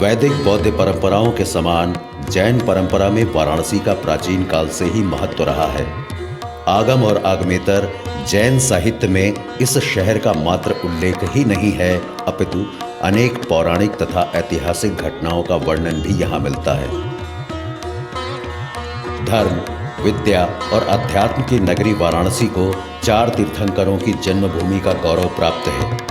वैदिक बौद्ध परंपराओं के समान जैन परंपरा में वाराणसी का प्राचीन काल से ही महत्व रहा है। आगम और आगमेतर जैन साहित्य में इस शहर का मात्र उल्लेख ही नहीं है, अपितु अनेक पौराणिक तथा ऐतिहासिक घटनाओं का वर्णन भी यहाँ मिलता है। धर्म, विद्या और अध्यात्म की नगरी वाराणसी को 4 तीर्थंकरों की जन्मभूमि का गौरव प्राप्त है।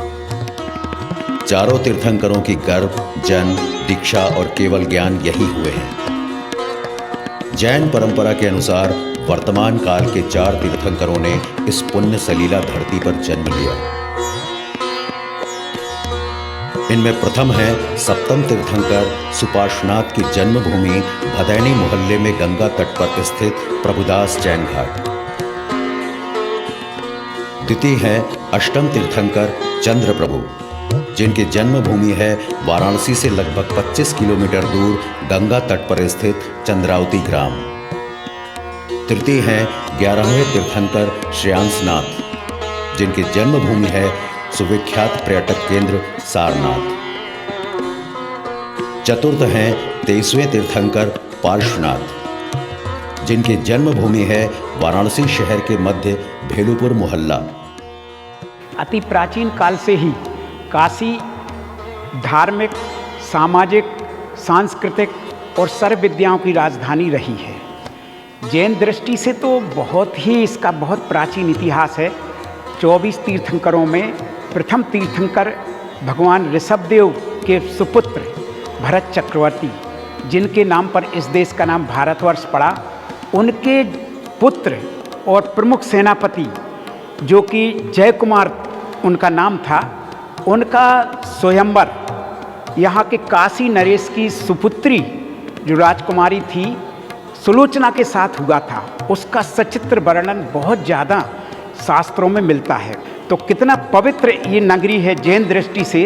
चारों तीर्थंकरों की गर्भ, जन्म, दीक्षा और केवल ज्ञान यही हुए हैं। जैन परंपरा के अनुसार वर्तमान काल के 4 तीर्थंकरों ने इस पुण्य सलीला धरती पर जन्म लिया। इनमें प्रथम है सप्तम तीर्थंकर सुपार्श्वनाथ की जन्मभूमि भदैनी मोहल्ले में गंगा तट पर स्थित प्रभुदास जैन घाट। द्वितीय है अष्टम तीर्थंकर चंद्र प्रभु, जिनकी जन्मभूमि है वाराणसी से लगभग 25 किलोमीटर दूर गंगा तट पर स्थित चंद्रावती ग्राम। तृतीय हैं 11वें तीर्थंकर श्रेयांसनाथ, जिनकी जन्मभूमि है सुविख्यात पर्यटक केंद्र सारनाथ। चतुर्थ हैं 23वें तीर्थंकर पार्श्वनाथ, जिनकी जन्मभूमि है वाराणसी शहर के मध्य भेलुपुर मोहल्ला। अति प्राचीन काल से ही काशी धार्मिक, सामाजिक, सांस्कृतिक और सर्व विद्याओं की राजधानी रही है। जैन दृष्टि से तो इसका बहुत प्राचीन इतिहास है। 24 तीर्थंकरों में प्रथम तीर्थंकर भगवान ऋषभदेव के सुपुत्र भरत चक्रवर्ती, जिनके नाम पर इस देश का नाम भारतवर्ष पड़ा, उनके पुत्र और प्रमुख सेनापति जो कि जय कुमार उनका नाम था, उनका स्वयंवर यहाँ के काशी नरेश की सुपुत्री जो राजकुमारी थी सुलोचना के साथ हुआ था। उसका सचित्र वर्णन बहुत ज़्यादा शास्त्रों में मिलता है। तो कितना पवित्र ये नगरी है जैन दृष्टि से,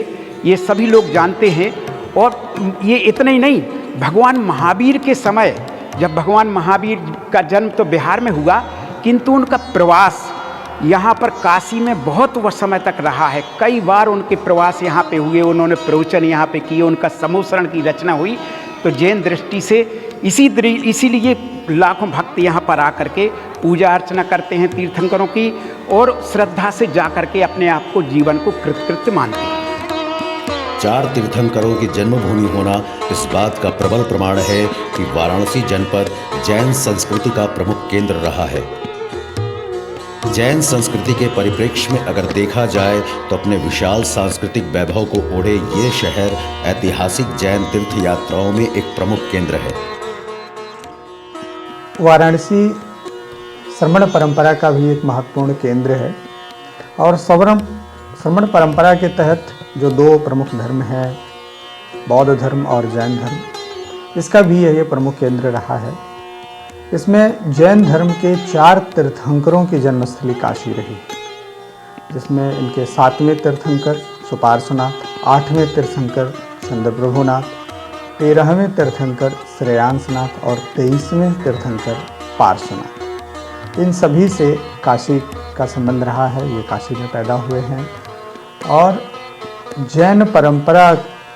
ये सभी लोग जानते हैं। और ये इतना ही नहीं, भगवान महावीर के समय, जब भगवान महावीर का जन्म तो बिहार में हुआ, किंतु उनका प्रवास यहाँ पर काशी में बहुत वह समय तक रहा है। कई बार उनके प्रवास यहाँ पे हुए, उन्होंने प्रवचन यहाँ पे किए, उनका समूसरण की रचना हुई। तो जैन दृष्टि से इसीलिए लाखों भक्त यहाँ पर आकर के पूजा अर्चना करते हैं तीर्थंकरों की, और श्रद्धा से जा कर के अपने आप को जीवन को कृतकृत्य मानते हैं। 4 तीर्थंकरों की जन्मभूमि होना इस बात का प्रबल प्रमाण है कि वाराणसी जनपद जैन संस्कृति का प्रमुख केंद्र रहा है। जैन संस्कृति के परिप्रेक्ष्य में अगर देखा जाए तो अपने विशाल सांस्कृतिक वैभव को ओढ़े ये शहर ऐतिहासिक जैन तीर्थ यात्राओं में एक प्रमुख केंद्र है। वाराणसी श्रमण परंपरा का भी एक महत्वपूर्ण केंद्र है, और श्रमण परंपरा के तहत जो 2 प्रमुख धर्म हैं, बौद्ध धर्म और जैन धर्म, इसका भी यह प्रमुख केंद्र रहा है। इसमें जैन धर्म के 4 तीर्थंकरों की जन्मस्थली काशी रही, जिसमें इनके 7वें तीर्थंकर सुपार्श्वनाथ, 8वें तीर्थंकर चंद्रप्रभुनाथ, 13वें तीर्थंकर श्रेयांसनाथ और 23वें तीर्थंकर पार्श्वनाथ। इन सभी से काशी का संबंध रहा है। ये काशी में पैदा हुए हैं और जैन परंपरा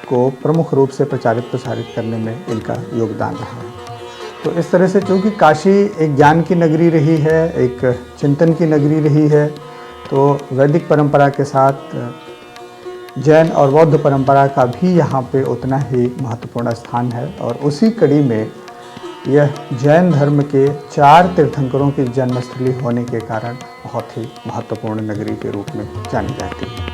को प्रमुख रूप से प्रचारित करने में इनका योगदान रहा है। तो इस तरह से चूँकि काशी एक ज्ञान की नगरी रही है, एक चिंतन की नगरी रही है, तो वैदिक परंपरा के साथ जैन और बौद्ध परंपरा का भी यहाँ पे उतना ही महत्वपूर्ण स्थान है। और उसी कड़ी में यह जैन धर्म के 4 तीर्थंकरों की जन्मस्थली होने के कारण बहुत ही महत्वपूर्ण नगरी के रूप में जानी जाती है।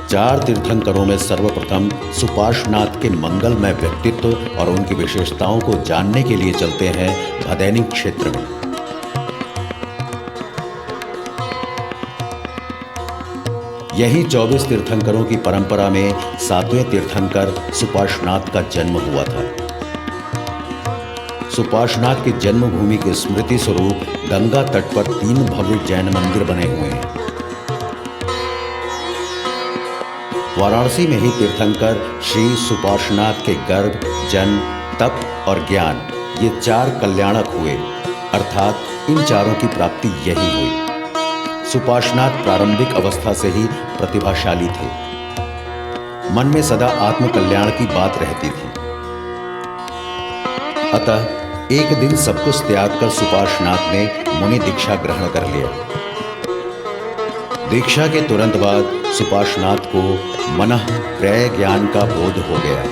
4 तीर्थंकरों में सर्वप्रथम सुपार्श्वनाथ के मंगलमय व्यक्तित्व और उनकी विशेषताओं को जानने के लिए चलते हैं भदैनी क्षेत्र में। यही 24 तीर्थंकरों की परंपरा में 7वें तीर्थंकर सुपार्श्वनाथ का जन्म हुआ था। सुपार्श्वनाथ की जन्मभूमि की स्मृति स्वरूप गंगा तट पर 3 भव्य जैन मंदिर बने हुए हैं। वाराणसी में ही तीर्थंकर श्री सुपार्श्वनाथ के गर्भ, जन्म, तप और ज्ञान, ये 4 कल्याणक हुए, अर्थात इन चारों की प्राप्ति यही हुई। सुपार्श्वनाथ प्रारंभिक अवस्था से ही प्रतिभाशाली थे। मन में सदा आत्मकल्याण की बात रहती थी। अतः एक दिन सब कुछ त्याग कर सुपार्श्वनाथ ने मुनि दीक्षा ग्रहण कर लिया। दीक्षा के तुरंत बाद सुपार्श्वनाथ को मनः प्रय ज्ञान का बोध हो गया।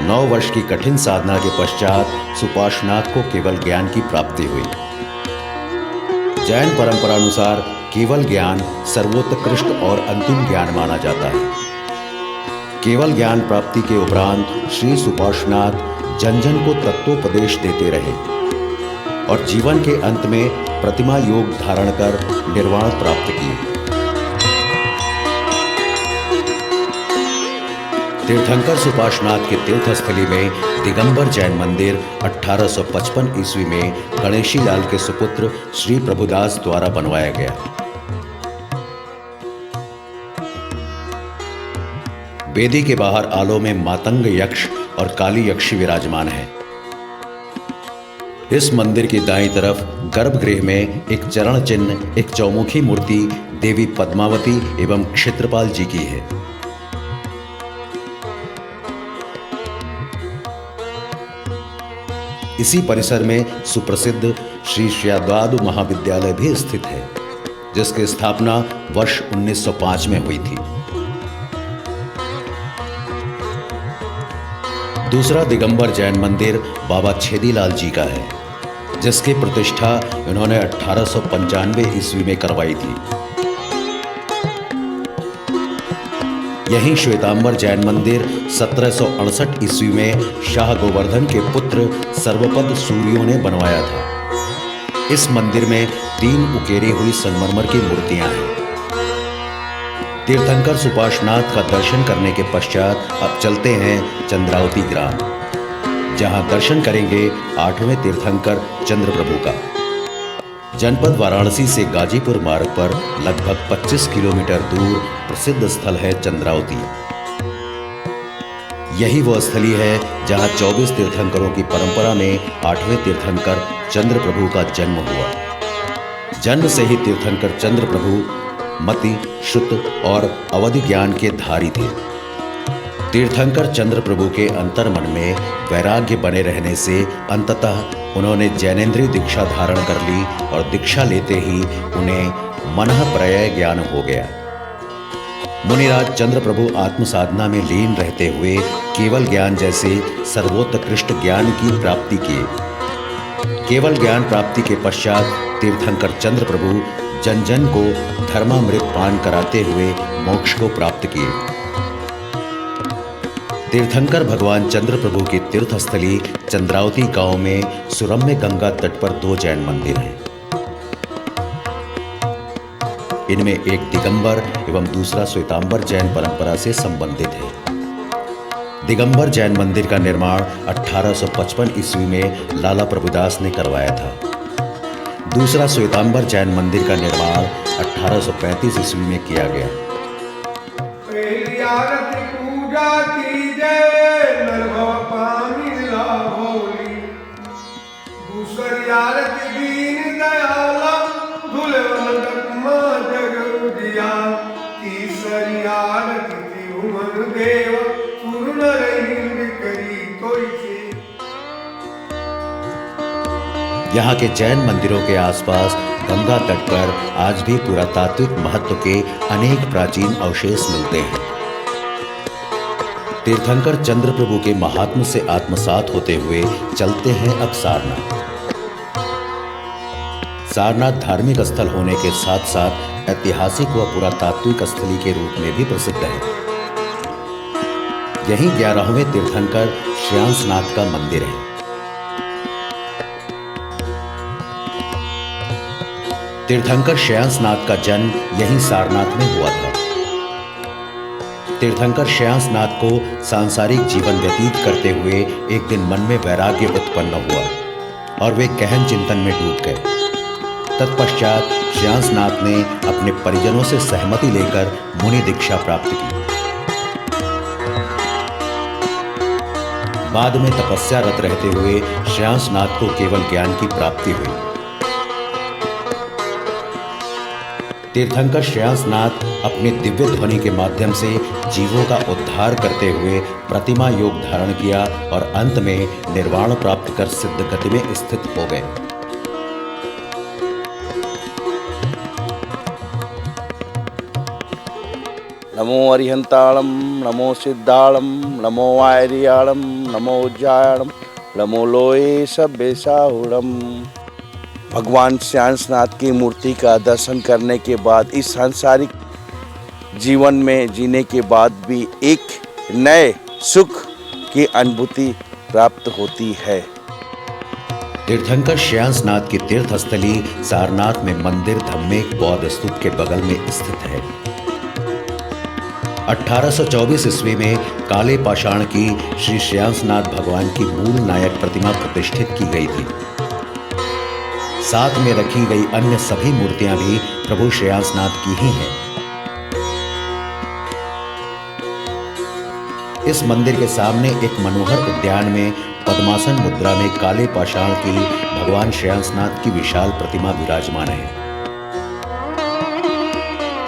9 वर्ष की कठिन साधना के पश्चात सुपार्श्वनाथ को केवल ज्ञान की प्राप्ति हुई। जैन परंपरा अनुसार केवल ज्ञान सर्वोत्कृष्ट और अंतिम ज्ञान माना जाता है। केवल ज्ञान प्राप्ति के उपरांत श्री सुपार्श्वनाथ जन जन को तत्वोपदेश देते रहे और जीवन के अंत में प्रतिमा योग धारण कर निर्वाण प्राप्त किए। तीर्थंकर सुपार्श्वनाथ के तीर्थस्थली में दिगंबर जैन मंदिर 1855 ईस्वी में गणेशी लाल के सुपुत्र श्री प्रभुदास द्वारा बनवाया गया। वेदी के बाहर आलो में मातंग यक्ष और काली यक्षी विराजमान है। इस मंदिर की दाईं तरफ गर्भगृह में एक चरण चिन्ह, एक चौमुखी मूर्ति देवी पद्मावती एवं क्षेत्रपाल जी की है। इसी परिसर में सुप्रसिद्ध श्री श्याद्वादु महाविद्यालय भी स्थित है, जिसकी स्थापना वर्ष 1905 में हुई थी। दूसरा दिगंबर जैन मंदिर बाबा छेदीलाल जी का है, जिसकी प्रतिष्ठा इन्होंने 1895 ईस्वी में करवाई थी। यहीं श्वेतांबर जैन मंदिर 1768 ईस्वी में शाह गोवर्धन के पुत्र सर्वपद सूर्यों ने बनवाया था। इस मंदिर में 3 उकेरी हुई संगमरमर की मूर्तियां हैं। तीर्थंकर सुपार्श्वनाथ का दर्शन करने के पश्चात अब चलते हैं चंद्रावती ग्राम, जहां दर्शन करेंगे 8वें तीर्थंकर चंद्रप्रभु का। जनपद वाराणसी से गाजीपुर मार्ग पर लगभग 25 किलोमीटर दूर प्रसिद्ध स्थल है चंद्रावती। यही वह स्थली है जहां 24 तीर्थंकरों की परंपरा में 8वें तीर्थंकर चंद्रप्रभु का जन्म हुआ। जन्म से ही तीर्थंकर चंद्रप्रभु मति, श्रुत और अवधि ज्ञान के धारी थे। तीर्थंकर चंद्रप्रभु के अंतर्मन में वैराग्य बने रहने से अंततः उन्होंने जैनेन्द्रीय दीक्षा धारण कर ली और दीक्षा लेते ही उन्हें मनः प्रय ज्ञान हो गया। मुनिराज चंद्रप्रभु आत्म साधना में लीन रहते हुए केवल ज्ञान जैसे सर्वोत्कृष्ट ज्ञान की प्राप्ति किए। केवल ज्ञान प्राप्ति के पश्चात तीर्थंकर चंद्रप्रभु जन जन को धर्मामृत पान कराते हुए मोक्ष को प्राप्त किए। तीर्थंकर भगवान चंद्रप्रभु की तीर्थस्थली चंद्रावती गांव में सुरम्य गंगा तट पर 2 जैन मंदिर हैं। इनमें एक दिगंबर एवं दूसरा श्वेतांबर जैन परंपरा से संबंधित है। दिगंबर जैन मंदिर का निर्माण 1855 ईस्वी में लाला प्रभुदास ने करवाया था। दूसरा श्वेतांबर जैन मंदिर का निर्माण 1835 ईस्वी में किया गया। पहली आरती पूजा की जय नरभव पानी लाभोली। दूसरी आरती दीन दयाला धुलवन मां जग उजिया। तीसरी आरती त्रिभुवन देव पूर्ण रही करी कोई से। यहाँ के जैन मंदिरों के आसपास गंगा तट पर आज भी पुरातात्विक महत्व के अनेक प्राचीन अवशेष मिलते हैं। तीर्थंकर चंद्रप्रभु के महात्म्य से आत्मसात होते हुए चलते हैं अब सारनाथ। सारनाथ धार्मिक स्थल होने के साथ साथ ऐतिहासिक व पुरातात्विक स्थली के रूप में भी प्रसिद्ध है। यहीं 11वें तीर्थंकर श्रेयांसनाथ का मंदिर है। तीर्थंकर श्रेयांसनाथ का जन्म यहीं सारनाथ में हुआ था। तीर्थंकर श्रेयांसनाथ को सांसारिक जीवन व्यतीत करते हुए एक दिन मन में वैराग्य उत्पन्न हुआ और वे गहन चिंतन में डूब गए। तत्पश्चात श्रेयांसनाथ ने अपने परिजनों से सहमति लेकर मुनि दीक्षा प्राप्त की। बाद में तपस्यारत रहते हुए श्रेयांसनाथ को केवल ज्ञान की प्राप्ति हुई। तीर्थंकर श्रेयांसनाथ अपनी दिव्य ध्वनि के माध्यम से जीवों का उद्धार करते हुए प्रतिमा योग धारण किया और अंत में निर्वाण प्राप्त कर सिद्ध गति में स्थित हो गए। नमो अरिहंताणम, नमो सिद्धाणम, नमो आयरियाणम, नमो उज्जायणम, नमो लोये सभ्यसाहुणम। भगवान श्रेयांसनाथ की मूर्ति का दर्शन करने के बाद इस सांसारिक जीवन में जीने के बाद भी एक नए सुख की अनुभूति प्राप्त होती है। तीर्थंकर श्रेयांसनाथ की तीर्थस्थली सारनाथ में मंदिर धम्मेक बौद्ध स्तूप के बगल में स्थित है। 1824 ईस्वी में काले पाषाण की श्री श्रेयांसनाथ भगवान की मूल नायक प्रतिमा प्रतिष्ठित की गई थी। साथ में रखी गई अन्य सभी मूर्तियां भी प्रभु श्रेयांसनाथ की ही हैं। इस मंदिर के सामने एक मनोहर उद्यान में पद्मासन मुद्रा में काले पाषाण की भगवान श्रेयांसनाथ की विशाल प्रतिमा विराजमान है।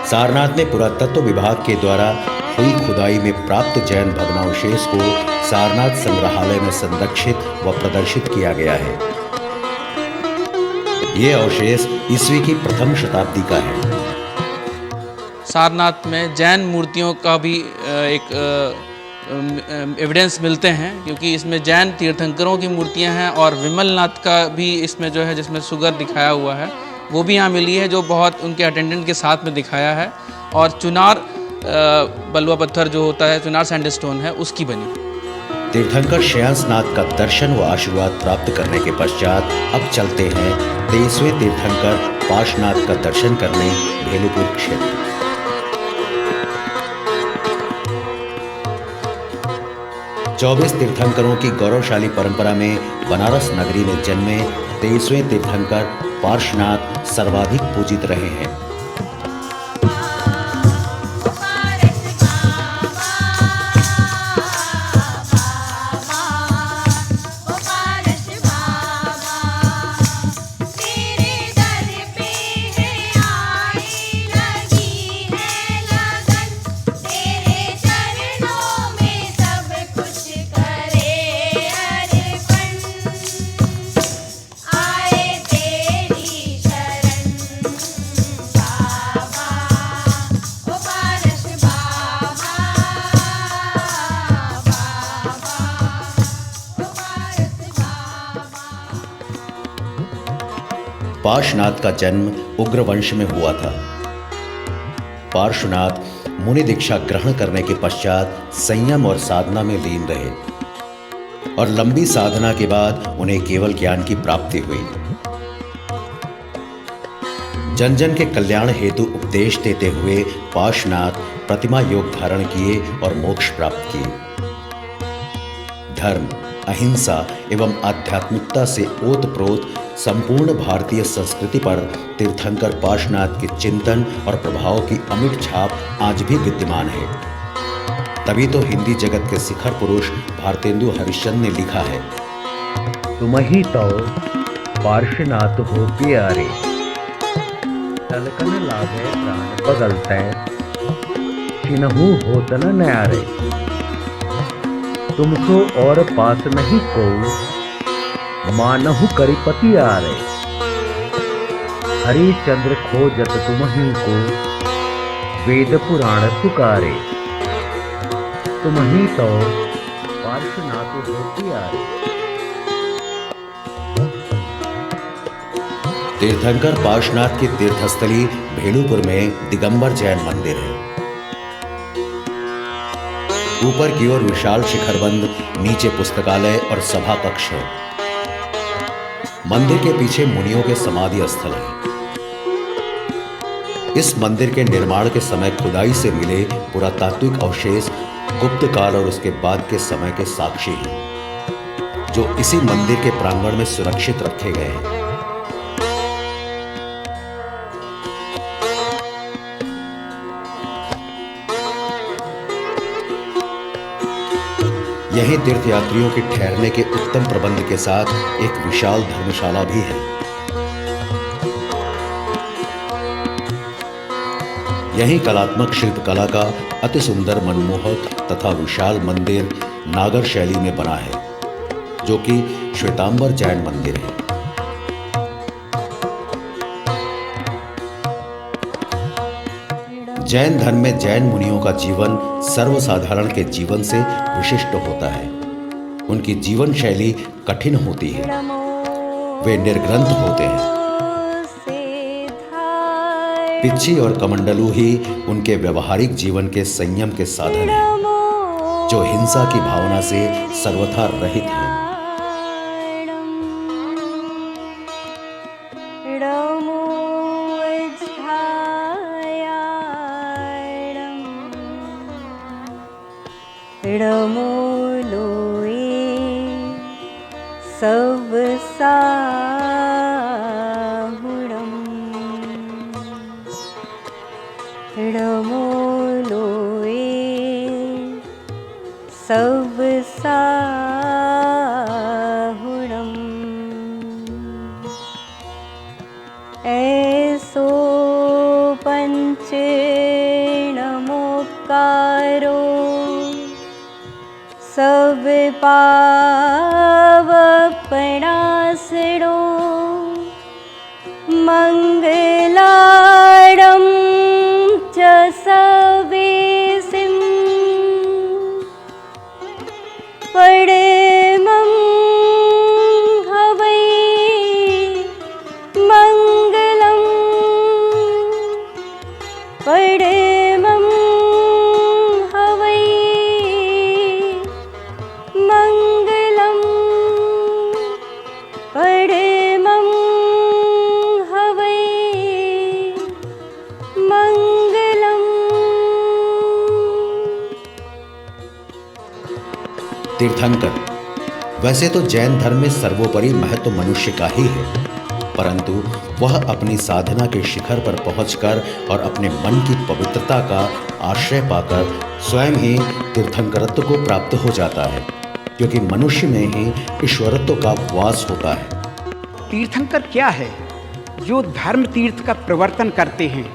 सारनाथ में पुरातत्व विभाग के द्वारा हुई खुदाई में प्राप्त जैन भग्नावशेष को सारनाथ संग्रहालय में संरक्षित व प्रदर्शित किया गया है। ये अवशेष ईस्वी की प्रथम शताब्दी का है। सारनाथ में जैन मूर्तियों का भी एक एविडेंस मिलते हैं, क्योंकि इसमें जैन तीर्थंकरों की मूर्तियां हैं और विमलनाथ का भी इसमें जो है, जिसमें सुगर दिखाया हुआ है, वो भी यहाँ मिली है, जो बहुत उनके अटेंडेंट के साथ में दिखाया है। और चुनार बलुआ पत्थर जो होता है, चुनार सैंडस्टोन है, उसकी बनी। तीर्थंकर श्रेयांसनाथ का दर्शन व आशीर्वाद प्राप्त करने के पश्चात अब चलते हैं 23वें तीर्थंकर पार्श्वनाथ का दर्शन करने भेलुपुर क्षेत्र। चौबीस तीर्थंकरों की गौरवशाली परंपरा में बनारस नगरी में जन्मे 23वें तीर्थंकर पार्श्वनाथ सर्वाधिक पूजित रहे हैं। पार्श्वनाथ का जन्म उग्र वंश में हुआ था। पार्श्वनाथ मुनि दीक्षा ग्रहण करने के पश्चात संयम और साधना में लीन रहे और लंबी साधना के बाद उन्हें केवल ज्ञान की प्राप्ति हुई। जन जन के कल्याण हेतु उपदेश देते हुए पार्श्वनाथ प्रतिमा योग धारण किए और मोक्ष प्राप्त किए। धर्म, अहिंसा एवं आध्यात्मिकता से ओतप्रोत संपूर्ण भारतीय संस्कृति पर तीर्थंकर पार्श्वनाथ के चिंतन और प्रभाव की अमिट छाप आज भी विद्यमान है। तभी तो हिंदी जगत के शिखर पुरुष भारतेंदु हरिश्चंद्र ने लिखा है, तुम ही तो पार्श्वनाथ हो प्यारे, तलकन लागे प्राण बदलते, चिन्हू होत न न्यारे, तुमको और पास नहीं को, मानहु करिपति आरे, हरिचंद्र खोजत तुम ही को, वेद पुराण पुकारे, तुम ही तो पार्श्वनाथ हो प्यारे। तीर्थंकर पार्श्वनाथ की तीर्थस्थली भेलुपुर में दिगंबर जैन मंदिर है। ऊपर की ओर विशाल शिखरबंद, नीचे पुस्तकालय और सभा कक्ष है। मंदिर के पीछे मुनियों के समाधि स्थल है। इस मंदिर के निर्माण के समय खुदाई से मिले पुरातात्विक अवशेष गुप्त काल और उसके बाद के समय के साक्षी हैं, जो इसी मंदिर के प्रांगण में सुरक्षित रखे गए हैं। यहीं तीर्थयात्रियों के ठहरने के उत्तम प्रबंध के साथ एक विशाल धर्मशाला भी है। यही कलात्मक शिल्पकला का अति सुंदर मनमोहक तथा विशाल मंदिर नागर शैली में बना है, जो कि श्वेतांबर जैन मंदिर है। जैन धर्म में जैन मुनियों का जीवन सर्वसाधारण के जीवन से विशिष्ट होता है। उनकी जीवन शैली कठिन होती है, वे निर्ग्रंथ होते हैं। पिच्छी और कमंडलू ही उनके व्यवहारिक जीवन के संयम के साधन हैं, जो हिंसा की भावना से सर्वथा रहित हैं। रमो लोए सब साहुरम, रमो लोए सब साहुरम। ऐसो पंच नमोकारो सब पावपणासरो, मंगलारं च सवेसिं परमं हवै मंगलं, परमं हवै मंगलम, परमं हवै मंगलम। तीर्थंकर। वैसे तो जैन धर्म में सर्वोपरि महत्व मनुष्य का ही है, परंतु वह अपनी साधना के शिखर पर पहुंचकर और अपने मन की पवित्रता का आश्रय पाकर स्वयं ही तीर्थंकरत्व को प्राप्त हो जाता है, क्योंकि मनुष्य में ही ईश्वरत्व का वास होता है। तीर्थंकर क्या है? जो धर्म तीर्थ का प्रवर्तन करते हैं,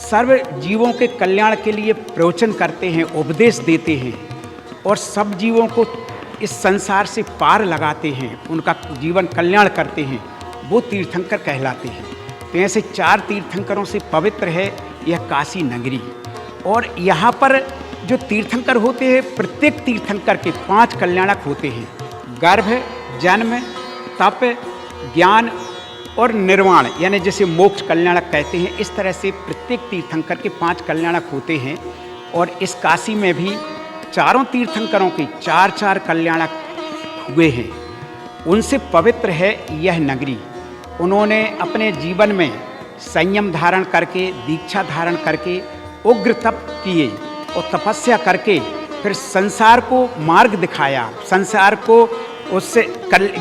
सर्व जीवों के कल्याण के लिए प्रवचन करते हैं, उपदेश देते हैं और सब जीवों को इस संसार से पार लगाते हैं, उनका जीवन कल्याण करते हैं, वो तीर्थंकर कहलाते हैं। तो ऐसे 4 तीर्थंकरों से पवित्र है यह काशी नगरी। और यहाँ पर जो तीर्थंकर होते हैं, प्रत्येक तीर्थंकर के 5 कल्याणक होते हैं: गर्भ, जन्म, तप, ज्ञान और निर्वाण, यानी जैसे मोक्ष कल्याणक कहते हैं। इस तरह से प्रत्येक तीर्थंकर के 5 कल्याणक होते हैं। और इस काशी में भी चारों तीर्थंकरों के 4-4 कल्याणक हुए हैं। उनसे पवित्र है यह नगरी। उन्होंने अपने जीवन में संयम धारण करके, दीक्षा धारण करके, उग्र तप किए और तपस्या करके फिर संसार को मार्ग दिखाया। संसार को उससे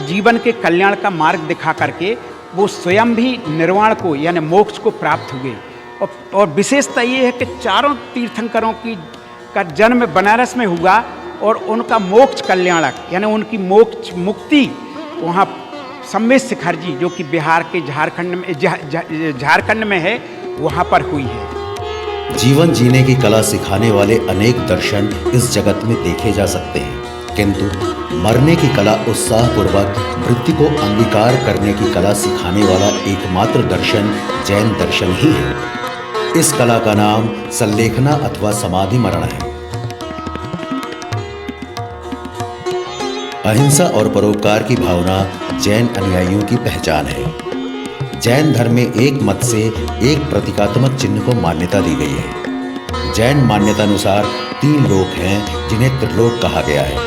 जीवन के कल्याण का मार्ग दिखा करके वो स्वयं भी निर्वाण को यानी मोक्ष को प्राप्त हुए। और विशेषता ये है कि चारों तीर्थंकरों का जन्म बनारस में हुआ और उनका मोक्ष कल्याणक यानी उनकी मोक्ष मुक्ति वहाँ सम्मेद शिखर जी, जो कि बिहार के झारखंड में है, वहाँ पर हुई है। जीवन जीने की कला सिखाने वाले अनेक दर्शन इस जगत में देखे जा सकते हैं, किंतु मरने की कला उत्साहपूर्वक मृत्यु को अंगीकार करने की कला सिखाने वाला एकमात्र दर्शन जैन दर्शन ही है। इस कला का नाम संलेखना अथवा समाधि मरण है। अहिंसा और परोपकार की भावना जैन अनुयायियों की पहचान है। जैन धर्म में एक मत से एक प्रतीकात्मक चिन्ह को मान्यता दी गई है। जैन मान्यता अनुसार 3 लोक हैं जिन्हें त्रिलोक कहा गया है।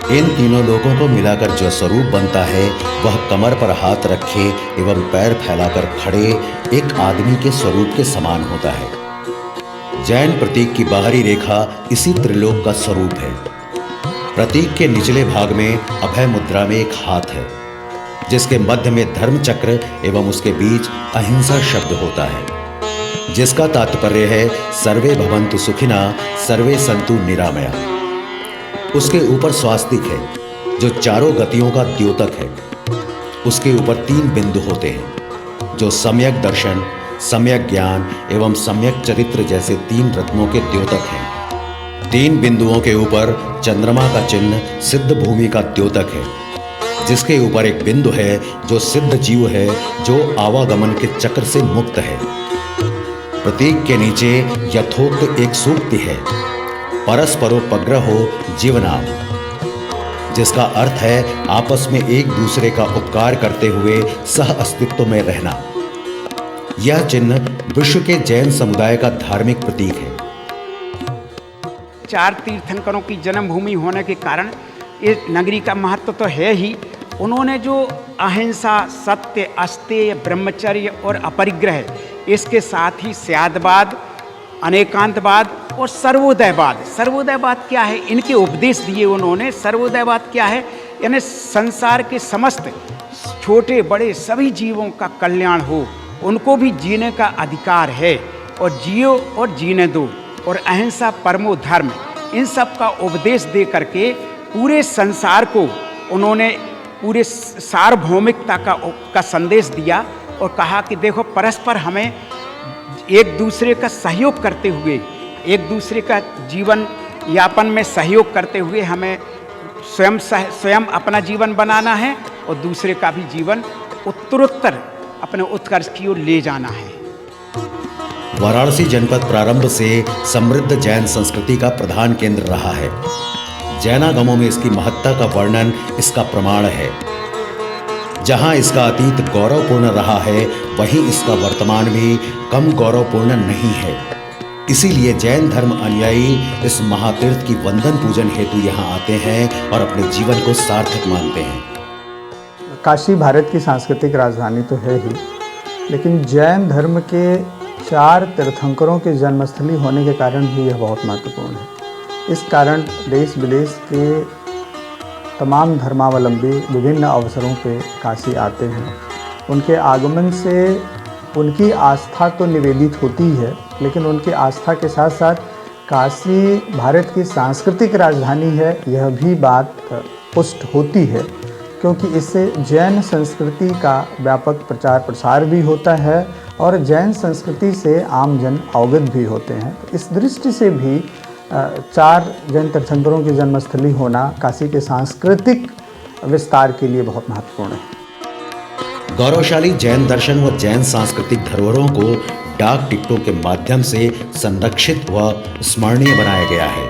इन तीनों लोकों को मिलाकर जो स्वरूप बनता है वह कमर पर हाथ रखे एवं पैर फैलाकर खड़े एक आदमी के स्वरूप के समान होता है। जैन प्रतीक की बाहरी रेखा इसी त्रिलोक का स्वरूप है। प्रतीक के निचले भाग में अभय मुद्रा में एक हाथ है, जिसके मध्य में धर्म चक्र एवं उसके बीच अहिंसा शब्द होता है, जिसका तात्पर्य है सर्वे भवन्तु सुखिना सर्वे सन्तु निरामया। उसके ऊपर स्वास्तिक है जो चारों गतियों का द्योतक है। उसके ऊपर 3 बिंदु होते हैं जो सम्यक दर्शन, सम्यक ज्ञान एवं सम्यक चरित्र जैसे 3 रत्नों के द्योतक हैं। 3 बिंदुओं के ऊपर चंद्रमा का चिन्ह सिद्ध भूमि का द्योतक है, जिसके ऊपर एक बिंदु है जो सिद्ध जीव है, जो आवागमन के चक्र से मुक्त है। प्रतीक के नीचे यथोक्त एक सूक्ति है, परस्परोपग्रहो जीवनाम, जिसका अर्थ है आपस में एक दूसरे का उपकार करते हुए सह अस्तित्व में रहना। यह चिन्ह विश्व के जैन समुदाय का धार्मिक प्रतीक है। 4 तीर्थंकरों की जन्मभूमि होने के कारण इस नगरी का महत्व तो है ही। उन्होंने जो अहिंसा, सत्य, अस्तेय, ब्रह्मचर्य और अपरिग्रह, इसके साथ ही स्यादवाद, अनेकांतवाद और सर्वोदयवाद। सर्वोदयवाद क्या है? इनके उपदेश दिए उन्होंने। सर्वोदयवाद क्या है? यानी संसार के समस्त छोटे बड़े सभी जीवों का कल्याण हो, उनको भी जीने का अधिकार है, और जियो और जीने दो, और अहिंसा परमो धर्म, इन सब का उपदेश दे करके पूरे संसार को उन्होंने पूरे सार्वभौमिकता का संदेश दिया, और कहा कि देखो परस्पर हमें एक दूसरे का सहयोग करते हुए, एक दूसरे का जीवन यापन में सहयोग करते हुए हमें स्वयं अपना जीवन बनाना है, और दूसरे का भी जीवन उत्तरोत्तर अपने उत्कर्ष की ओर ले जाना है। वाराणसी जनपद प्रारंभ से समृद्ध जैन संस्कृति का प्रधान केंद्र रहा है। जैनागमों में इसकी महत्ता का वर्णन इसका प्रमाण है। जहां इसका अतीत गौरवपूर्ण रहा है, वहीं इसका वर्तमान भी कम गौरवपूर्ण नहीं है। इसीलिए जैन धर्म अनुयायी इस महातीर्थ की वंदन पूजन हेतु यहाँ आते हैं और अपने जीवन को सार्थक मानते हैं। काशी भारत की सांस्कृतिक राजधानी तो है ही, लेकिन जैन धर्म के 4 तीर्थंकरों के जन्मस्थली होने के कारण भी यह बहुत महत्वपूर्ण है। इस कारण देश विदेश के तमाम धर्मावलंबी विभिन्न अवसरों पे काशी आते हैं। उनके आगमन से उनकी आस्था तो निवेदित होती है, लेकिन उनकी आस्था के साथ साथ काशी भारत की सांस्कृतिक राजधानी है, यह भी बात पुष्ट होती है, क्योंकि इससे जैन संस्कृति का व्यापक प्रचार प्रसार भी होता है और जैन संस्कृति से आम जन अवगत भी होते हैं। तो इस दृष्टि से भी 4 जैन तीर्थंकरों की जन्मस्थली होना काशी के सांस्कृतिक विस्तार के लिए बहुत महत्वपूर्ण है। गौरवशाली जैन दर्शन व जैन सांस्कृतिक धरोहरों को डाक टिकटों के माध्यम से संरक्षित व स्मरणीय बनाया गया है।